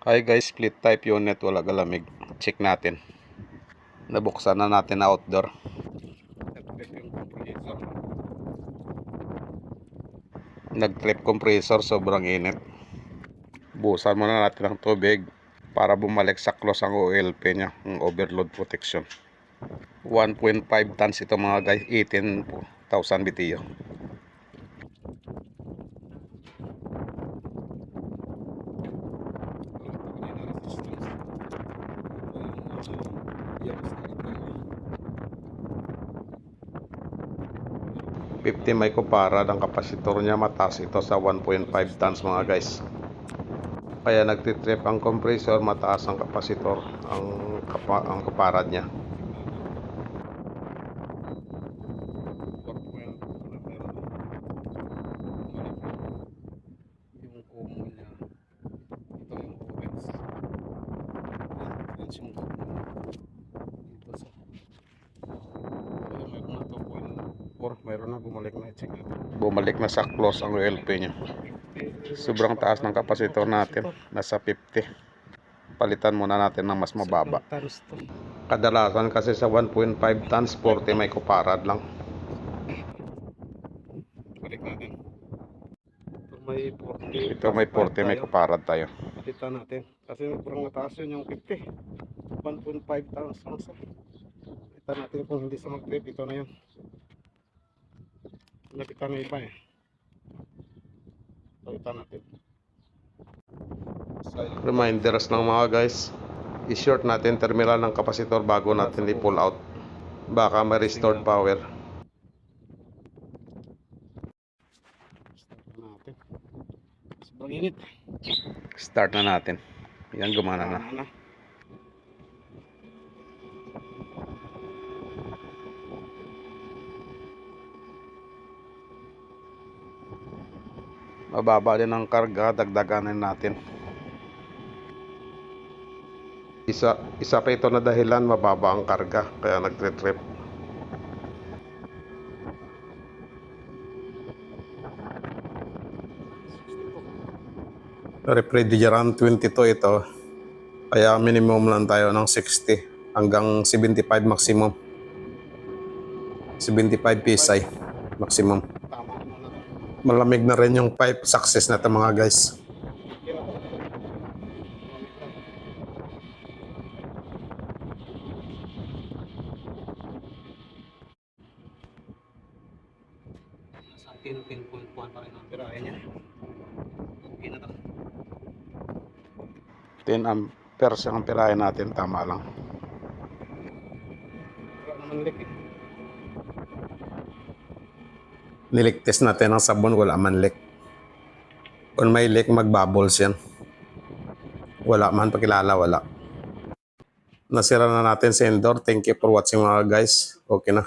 Hi guys, split type unit, wala galamig. Check natin. Nabuksan na natin na outdoor. Nag-trip compressor, sobrang init. Busan muna natin ng tubig para bumalik sa close ang OLP nya, ang overload protection. 1.5 tons ito mga guys, 18,000 BTU. $50 microfarad ang kapasitor niya, mataas ito sa 1.5 tons mga guys. Kaya nagtitrip ang compressor, mataas ang kapasitor, ang kaparad niya. Yung kumo niya, ito yung ovens. Ovens yung kumo. Dito sa mayroon na 2.4, mayroon na, bumalik na, check natin. Bumalik na sa close ang OLP niya. Sobrang taas ng kapasitor natin, nasa 50. Palitan muna natin ng mas mababa. Kadalasan kasi sa 1.5 tons 40 microfarad lang. Balik natin. Ito may 40 microfarad tayo. Palitan natin kasi sobrang mataas yun, yung 50. 1.5 tons lang sa. Palitan natin kung hindi sa mag-trip, ito na yun. Napitan na iba eh. Palitan natin. Reminders ng mga guys, i-short natin terminal ng kapasitor bago natin i-pull out. Baka may restored power. Sobrang init. Start na natin. Yan, gumana na. Mababa din ang karga, dagdaganin natin. Isa pa ito na dahilan, mababa ang karga, kaya nagtre-trip. Refrigerant 22 ito, kaya minimum lang tayo ng 60 hanggang 75 maximum. 75 PSI maximum. Malamig na rin yung pipe, success na ito mga guys. Nasa 10.1 pa rin ang pirahe niya. Okay na to. 10 amperes ang pirahe natin, tama lang. Wala naman leak eh. Nilik test natin ang sabon, wala man leak. Kung may leak, magbubbles yan. Wala man, pakilala, wala. Nasira na natin sa indoor. Thank you for watching mga guys. Okay na.